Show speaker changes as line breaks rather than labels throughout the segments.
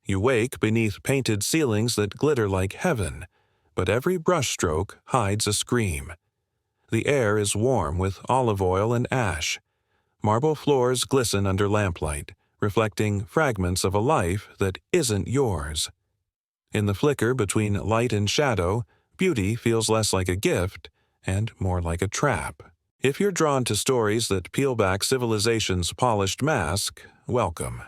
You wake beneath painted ceilings that glitter like heaven, but every brushstroke hides a scream. The air is warm with olive oil and ash. Marble floors glisten under lamplight, reflecting fragments of a life that isn't yours. In the flicker between light and shadow, beauty feels less like a gift and more like a trap. If you're drawn to stories that peel back civilization's polished mask, welcome.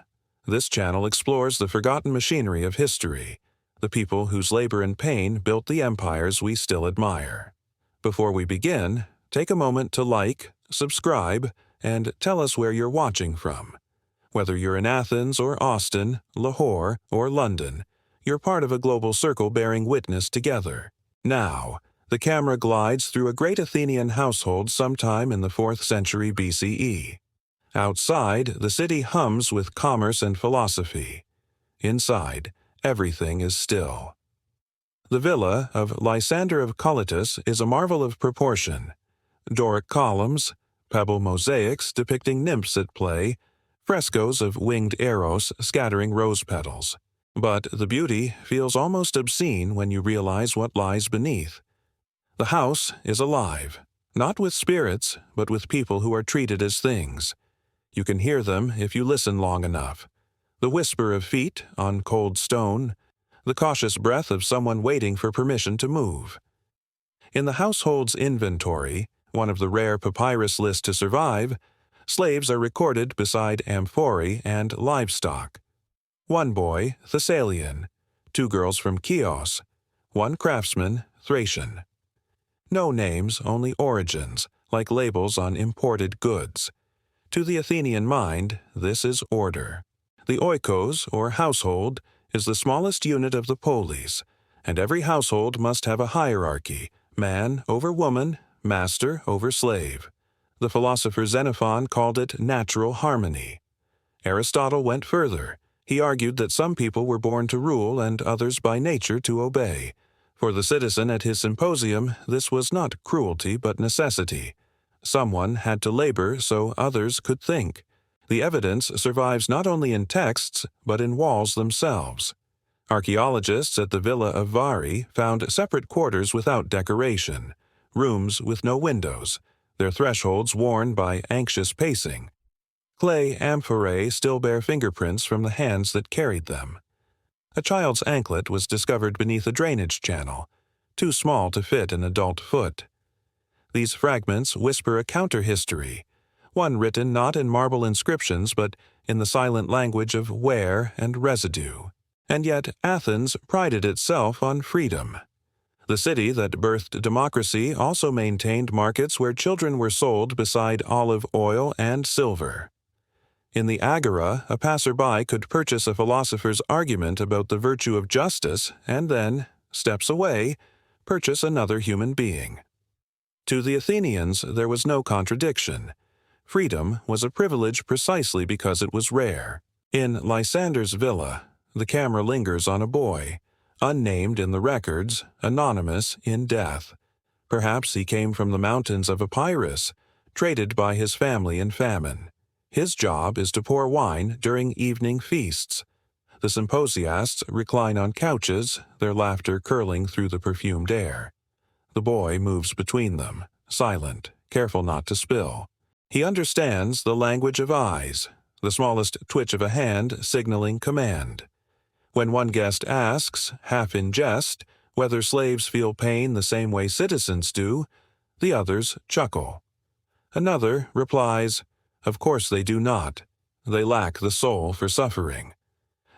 This channel explores the forgotten machinery of history, the people whose labor and pain built the empires we still admire. Before we begin, take a moment to like, subscribe, and tell us where you're watching from. Whether you're in Athens or Austin, Lahore, or London, you're part of a global circle bearing witness together. Now, the camera glides through a great Athenian household sometime in the 4th century BCE. Outside, the city hums with commerce and philosophy. Inside, everything is still. The villa of Lysander of Colytus is a marvel of proportion. Doric columns, pebble mosaics depicting nymphs at play, frescoes of winged Eros scattering rose petals. But the beauty feels almost obscene when you realize what lies beneath. The house is alive, not with spirits, but with people who are treated as things. You can hear them if you listen long enough. The whisper of feet on cold stone, the cautious breath of someone waiting for permission to move. In the household's inventory, one of the rare papyrus lists to survive, slaves are recorded beside amphorae and livestock. One boy, Thessalian, 2 girls from Chios, 1 craftsman, Thracian. No names, only origins, like labels on imported goods. To the Athenian mind, this is order. The oikos, or household, is the smallest unit of the polis, and every household must have a hierarchy, man over woman, master over slave. The philosopher Xenophon called it natural harmony. Aristotle went further. He argued that some people were born to rule and others by nature to obey. For the citizen at his symposium, this was not cruelty but necessity. Someone had to labor so others could think. The evidence survives not only in texts, but in walls themselves. Archaeologists at the Villa of Vari found separate quarters without decoration, rooms with no windows, their thresholds worn by anxious pacing. Clay amphorae still bear fingerprints from the hands that carried them. A child's anklet was discovered beneath a drainage channel, too small to fit an adult foot. These fragments whisper a counter-history, one written not in marble inscriptions but in the silent language of wear and residue. And yet Athens prided itself on freedom. The city that birthed democracy also maintained markets where children were sold beside olive oil and silver. In the agora, a passerby could purchase a philosopher's argument about the virtue of justice and then, steps away, purchase another human being. To the Athenians, there was no contradiction. Freedom was a privilege precisely because it was rare. In Lysander's villa, the camera lingers on a boy, unnamed in the records, anonymous in death. Perhaps he came from the mountains of Epirus, traded by his family in famine. His job is to pour wine during evening feasts. The symposiasts recline on couches, their laughter curling through the perfumed air. The boy moves between them, silent, careful not to spill. He understands the language of eyes, the smallest twitch of a hand signaling command. When one guest asks, half in jest, whether slaves feel pain the same way citizens do, the others chuckle. Another replies, "Of course they do not. They lack the soul for suffering."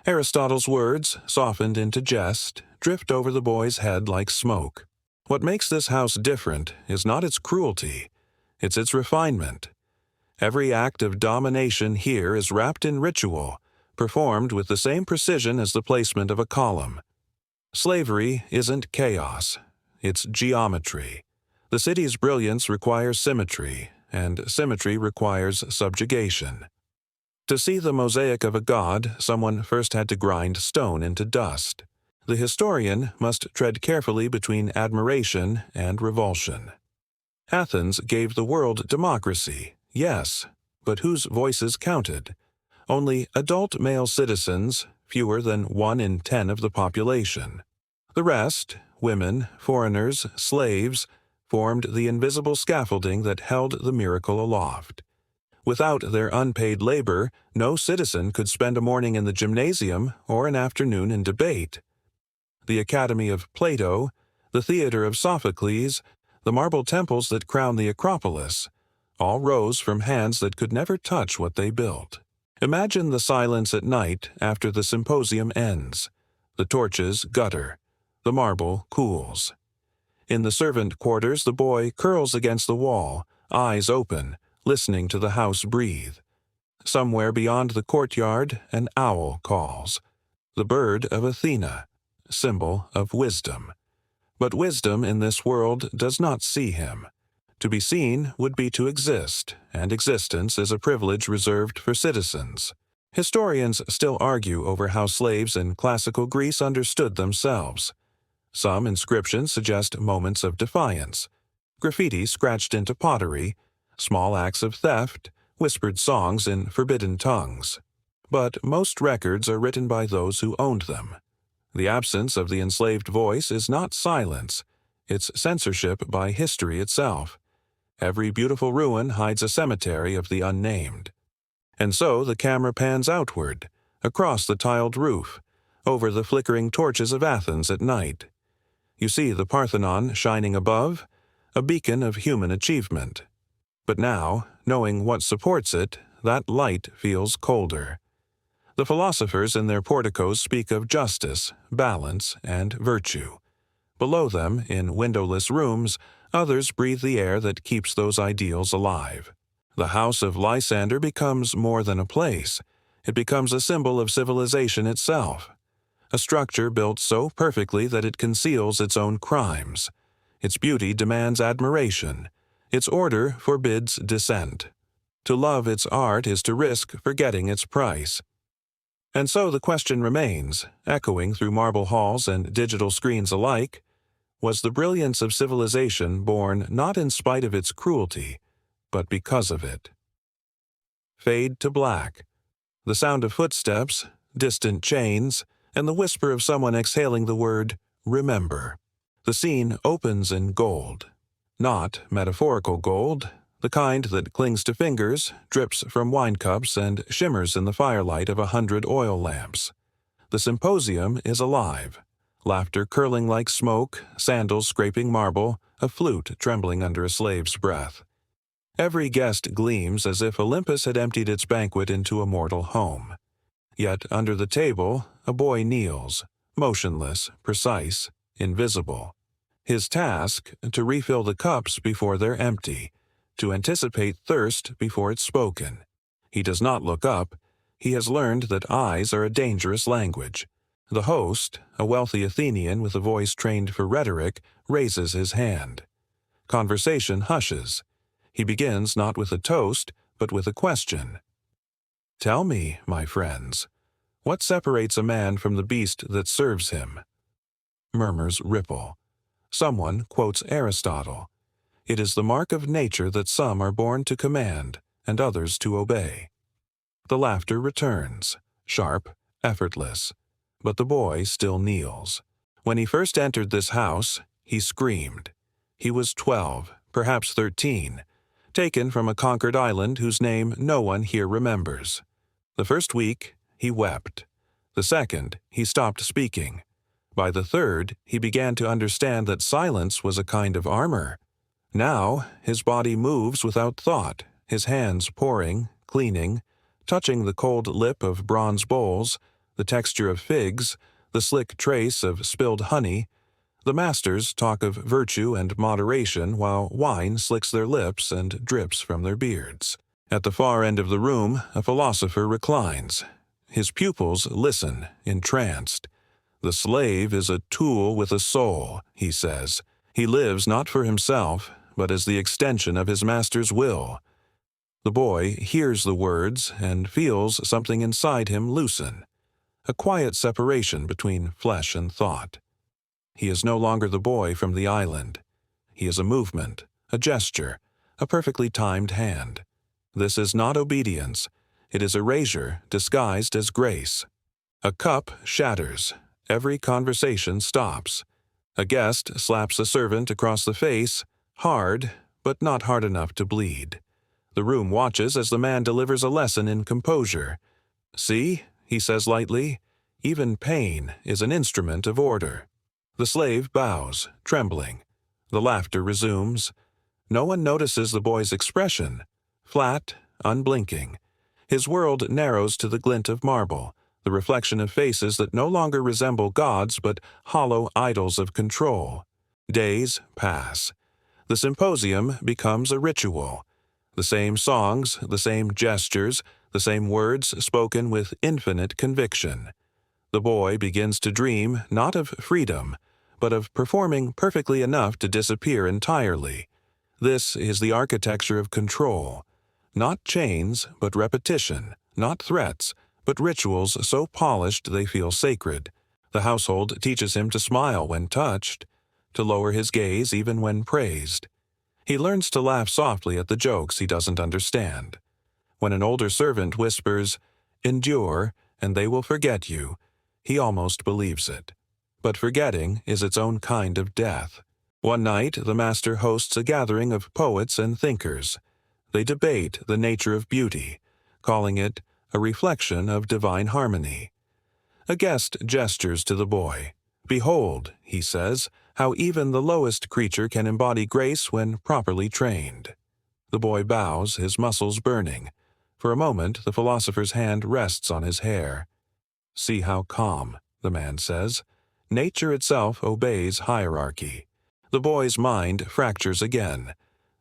Aristotle's words, softened into jest, drift over the boy's head like smoke. What makes this house different is not its cruelty, it's its refinement. Every act of domination here is wrapped in ritual, performed with the same precision as the placement of a column. Slavery isn't chaos, it's geometry. The city's brilliance requires symmetry, and symmetry requires subjugation. To see the mosaic of a god, someone first had to grind stone into dust. The historian must tread carefully between admiration and revulsion. Athens gave the world democracy, yes, but whose voices counted? Only adult male citizens, fewer than 1 in 10 of the population. The rest, women, foreigners, slaves, formed the invisible scaffolding that held the miracle aloft. Without their unpaid labor, no citizen could spend a morning in the gymnasium or an afternoon in debate. The Academy of Plato, the theater of Sophocles, the marble temples that crown the Acropolis, all rose from hands that could never touch what they built. Imagine the silence at night after the symposium ends. The torches gutter. The marble cools. In the servant quarters, the boy curls against the wall, eyes open, listening to the house breathe. Somewhere beyond the courtyard, an owl calls. The bird of Athena, symbol of wisdom. But wisdom in this world does not see him. To be seen would be to exist, and existence is a privilege reserved for citizens. Historians still argue over how slaves in classical Greece understood themselves. Some inscriptions suggest moments of defiance, graffiti scratched into pottery, small acts of theft, whispered songs in forbidden tongues. But most records are written by those who owned them. The absence of the enslaved voice is not silence, it's censorship by history itself. Every beautiful ruin hides a cemetery of the unnamed. And so the camera pans outward, across the tiled roof, over the flickering torches of Athens at night. You see the Parthenon shining above, a beacon of human achievement. But now, knowing what supports it, that light feels colder. The philosophers in their porticos speak of justice, balance, and virtue. Below them, in windowless rooms, others breathe the air that keeps those ideals alive. The house of Lysander becomes more than a place. It becomes a symbol of civilization itself. A structure built so perfectly that it conceals its own crimes. Its beauty demands admiration. Its order forbids dissent. To love its art is to risk forgetting its price. And so the question remains, echoing through marble halls and digital screens alike, was the brilliance of civilization born not in spite of its cruelty, but because of it? Fade to black. The sound of footsteps, distant chains, and the whisper of someone exhaling the word, remember. The scene opens in gold. Not metaphorical gold, the kind that clings to fingers, drips from wine cups, and shimmers in the firelight of 100 oil lamps. The symposium is alive. Laughter curling like smoke, sandals scraping marble, a flute trembling under a slave's breath. Every guest gleams as if Olympus had emptied its banquet into a mortal home. Yet under the table, a boy kneels, motionless, precise, invisible. His task, to refill the cups before they're empty, to anticipate thirst before it's spoken. He does not look up. He has learned that eyes are a dangerous language. The host, a wealthy Athenian with a voice trained for rhetoric, raises his hand. Conversation hushes. He begins not with a toast, but with a question. Tell me, my friends, what separates a man from the beast that serves him? Murmurs ripple. Someone quotes Aristotle. It is the mark of nature that some are born to command and others to obey. The laughter returns, sharp, effortless, but the boy still kneels. When he first entered this house, he screamed. He was 12, perhaps 13, taken from a conquered island whose name no one here remembers. The first week, he wept. The second, he stopped speaking. By the third, he began to understand that silence was a kind of armor. Now, his body moves without thought, his hands pouring, cleaning, touching the cold lip of bronze bowls, the texture of figs, the slick trace of spilled honey. The masters talk of virtue and moderation while wine slicks their lips and drips from their beards. At the far end of the room, a philosopher reclines. His pupils listen, entranced. The slave is a tool with a soul, he says. He lives not for himself, but as the extension of his master's will. The boy hears the words and feels something inside him loosen, a quiet separation between flesh and thought. He is no longer the boy from the island. He is a movement, a gesture, a perfectly timed hand. This is not obedience. It is erasure disguised as grace. A cup shatters. Every conversation stops. A guest slaps a servant across the face, hard, but not hard enough to bleed. The room watches as the man delivers a lesson in composure. "See," he says lightly, "even pain is an instrument of order." The slave bows, trembling. The laughter resumes. No one notices the boy's expression. Flat, unblinking. His world narrows to the glint of marble, the reflection of faces that no longer resemble gods but hollow idols of control. Days pass. The symposium becomes a ritual. The same songs, the same gestures, the same words spoken with infinite conviction. The boy begins to dream not of freedom, but of performing perfectly enough to disappear entirely. This is the architecture of control. Not chains, but repetition. Not threats, but rituals so polished they feel sacred. The household teaches him to smile when touched, to lower his gaze even when praised. He learns to laugh softly at the jokes he doesn't understand. When an older servant whispers, "Endure, and they will forget you," he almost believes it. But forgetting is its own kind of death. One night, the master hosts a gathering of poets and thinkers. They debate the nature of beauty, calling it a reflection of divine harmony. A guest gestures to the boy. "Behold," he says, "how even the lowest creature can embody grace when properly trained." The boy bows, his muscles burning. For a moment, the philosopher's hand rests on his hair. "See how calm," the man says. "Nature itself obeys hierarchy." The boy's mind fractures again.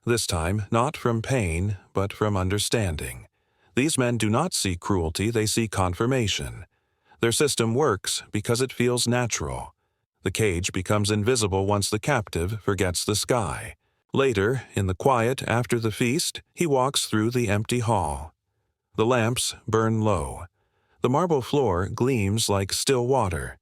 This time, not from pain, but from understanding. These men do not see cruelty, they see confirmation. Their system works because it feels natural. The cage becomes invisible once the captive forgets the sky. Later, in the quiet after the feast, he walks through the empty hall. The lamps burn low. The marble floor gleams like still water.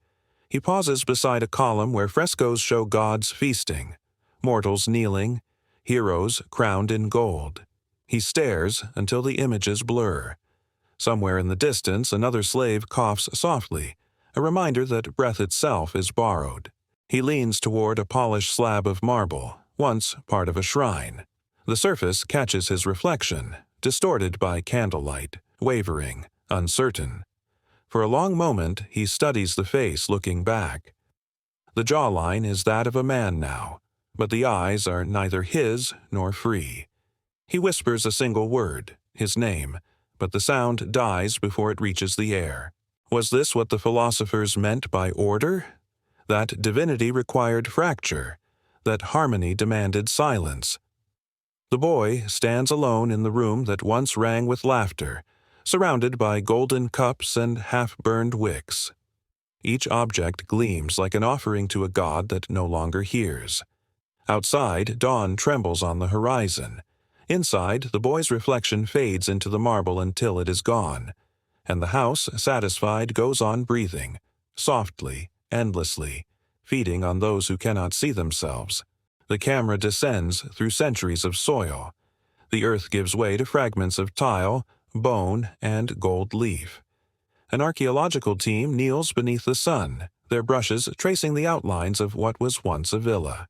He pauses beside a column where frescoes show gods feasting, mortals kneeling, heroes crowned in gold. He stares until the images blur. Somewhere in the distance, another slave coughs softly, a reminder that breath itself is borrowed. He leans toward a polished slab of marble, once part of a shrine. The surface catches his reflection, distorted by candlelight, wavering, uncertain. For a long moment, he studies the face looking back. The jawline is that of a man now, but the eyes are neither his nor free. He whispers a single word, his name, but the sound dies before it reaches the air. Was this what the philosophers meant by order? That divinity required fracture, that harmony demanded silence. The boy stands alone in the room that once rang with laughter, surrounded by golden cups and half-burned wicks. Each object gleams like an offering to a god that no longer hears. Outside, dawn trembles on the horizon. Inside, the boy's reflection fades into the marble until it is gone, and the house, satisfied, goes on breathing, softly, endlessly, feeding on those who cannot see themselves. The camera descends through centuries of soil. The earth gives way to fragments of tile, bone, and gold leaf. An archaeological team kneels beneath the sun, their brushes tracing the outlines of what was once a villa.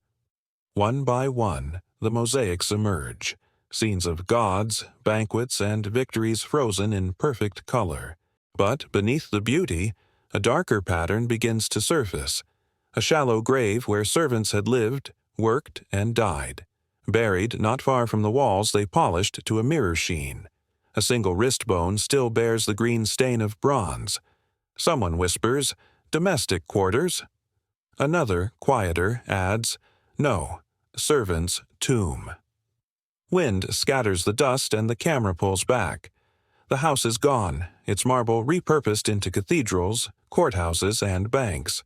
One by one, the mosaics emerge, scenes of gods, banquets, and victories frozen in perfect color. But beneath the beauty, a darker pattern begins to surface, a shallow grave where servants had lived, worked, and died. Buried not far from the walls they polished to a mirror sheen. A single wrist bone still bears the green stain of bronze. Someone whispers, "Domestic quarters." Another, quieter, adds, "No, servant's tomb." Wind scatters the dust and the camera pulls back. The house is gone, its marble repurposed into cathedrals, courthouses, and banks.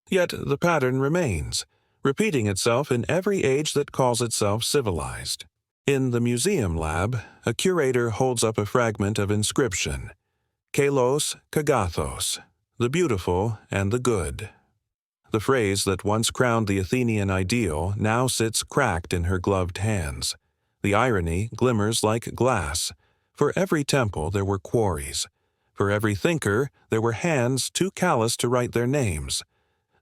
Yet the pattern remains, repeating itself in every age that calls itself civilized. In the museum lab, a curator holds up a fragment of inscription, "Kalos Kagathos," the beautiful and the good. The phrase that once crowned the Athenian ideal now sits cracked in her gloved hands. The irony glimmers like glass. For every temple there were quarries. For every thinker, there were hands too callous to write their names.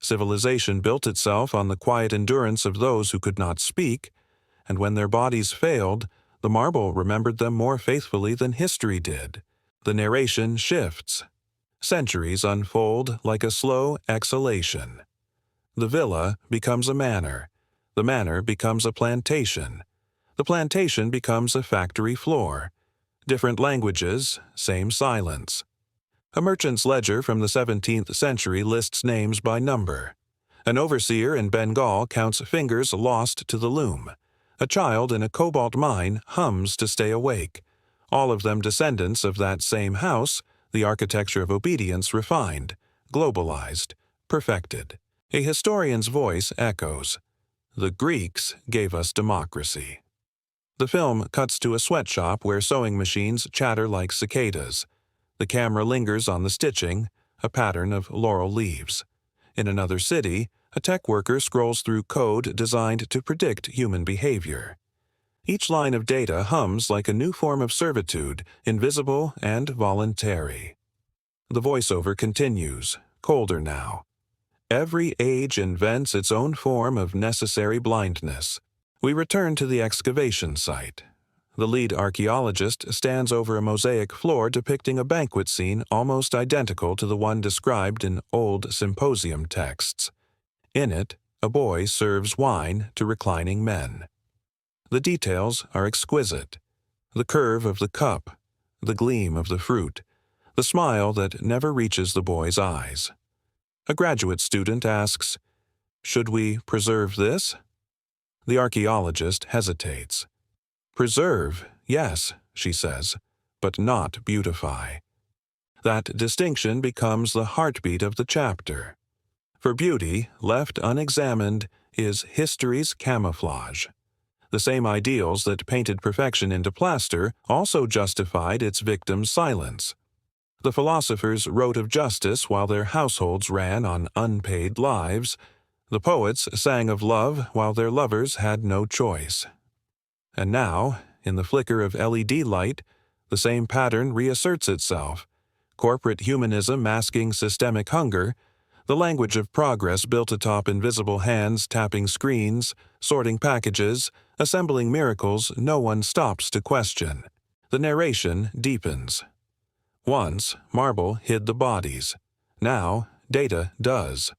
Civilization built itself on the quiet endurance of those who could not speak, and when their bodies failed, the marble remembered them more faithfully than history did. The narration shifts. Centuries unfold like a slow exhalation. The villa becomes a manor. The manor becomes a plantation. The plantation becomes a factory floor. Different languages, same silence. A merchant's ledger from the 17th century lists names by number. An overseer in Bengal counts fingers lost to the loom. A child in a cobalt mine hums to stay awake. All of them descendants of that same house, the architecture of obedience refined, globalized, perfected. A historian's voice echoes. The Greeks gave us democracy. The film cuts to a sweatshop where sewing machines chatter like cicadas. The camera lingers on the stitching, a pattern of laurel leaves. In another city, a tech worker scrolls through code designed to predict human behavior. Each line of data hums like a new form of servitude, invisible and voluntary. The voiceover continues, colder now. Every age invents its own form of necessary blindness. We return to the excavation site. The lead archaeologist stands over a mosaic floor depicting a banquet scene almost identical to the one described in old symposium texts. In it, a boy serves wine to reclining men. The details are exquisite. The curve of the cup, the gleam of the fruit, the smile that never reaches the boy's eyes. A graduate student asks, "Should we preserve this?" The archaeologist hesitates. "Preserve, yes," she says, "but not beautify." That distinction becomes the heartbeat of the chapter. For beauty, left unexamined, is history's camouflage. The same ideals that painted perfection into plaster also justified its victims' silence. The philosophers wrote of justice while their households ran on unpaid lives. The poets sang of love while their lovers had no choice. And now, in the flicker of LED light, the same pattern reasserts itself. Corporate humanism masking systemic hunger, the language of progress built atop invisible hands tapping screens, sorting packages, assembling miracles no one stops to question. The narration deepens. Once, marble hid the bodies. Now, data does.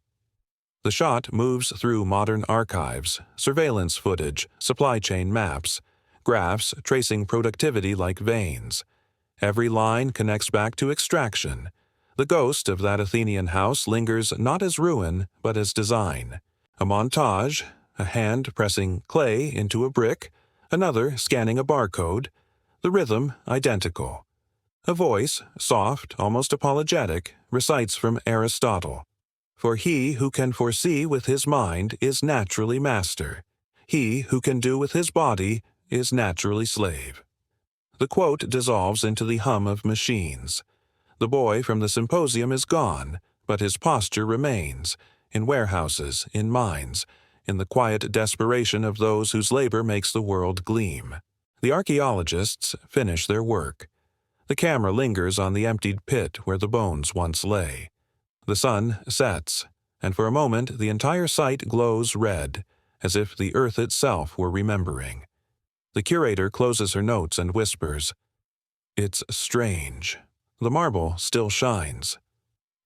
The shot moves through modern archives, surveillance footage, supply chain maps, graphs tracing productivity like veins. Every line connects back to extraction. The ghost of that Athenian house lingers not as ruin, but as design. A montage, a hand pressing clay into a brick, another scanning a barcode, the rhythm identical. A voice, soft, almost apologetic, recites from Aristotle. For he who can foresee with his mind is naturally master. He who can do with his body is naturally slave. The quote dissolves into the hum of machines. The boy from the symposium is gone, but his posture remains, in warehouses, in mines, in the quiet desperation of those whose labor makes the world gleam. The archaeologists finish their work. The camera lingers on the emptied pit where the bones once lay. The sun sets, and for a moment the entire site glows red, as if the earth itself were remembering. The curator closes her notes and whispers, "It's strange. The marble still shines."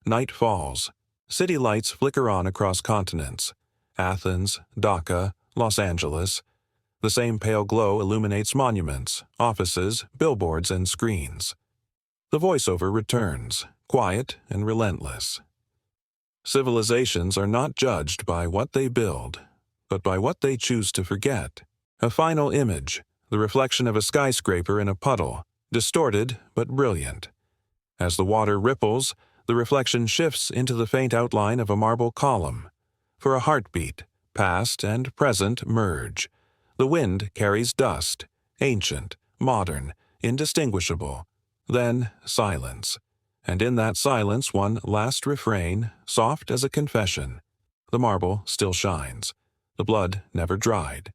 Night falls. City lights flicker on across continents. Athens, Dhaka, Los Angeles. The same pale glow illuminates monuments, offices, billboards, and screens. The voiceover returns, quiet and relentless. Civilizations are not judged by what they build, but by what they choose to forget. A final image, the reflection of a skyscraper in a puddle, distorted but brilliant. As the water ripples, the reflection shifts into the faint outline of a marble column. For a heartbeat, past and present merge. The wind carries dust, ancient, modern, indistinguishable. Then silence. And in that silence one last refrain, soft as a confession. The marble still shines. The blood never dried.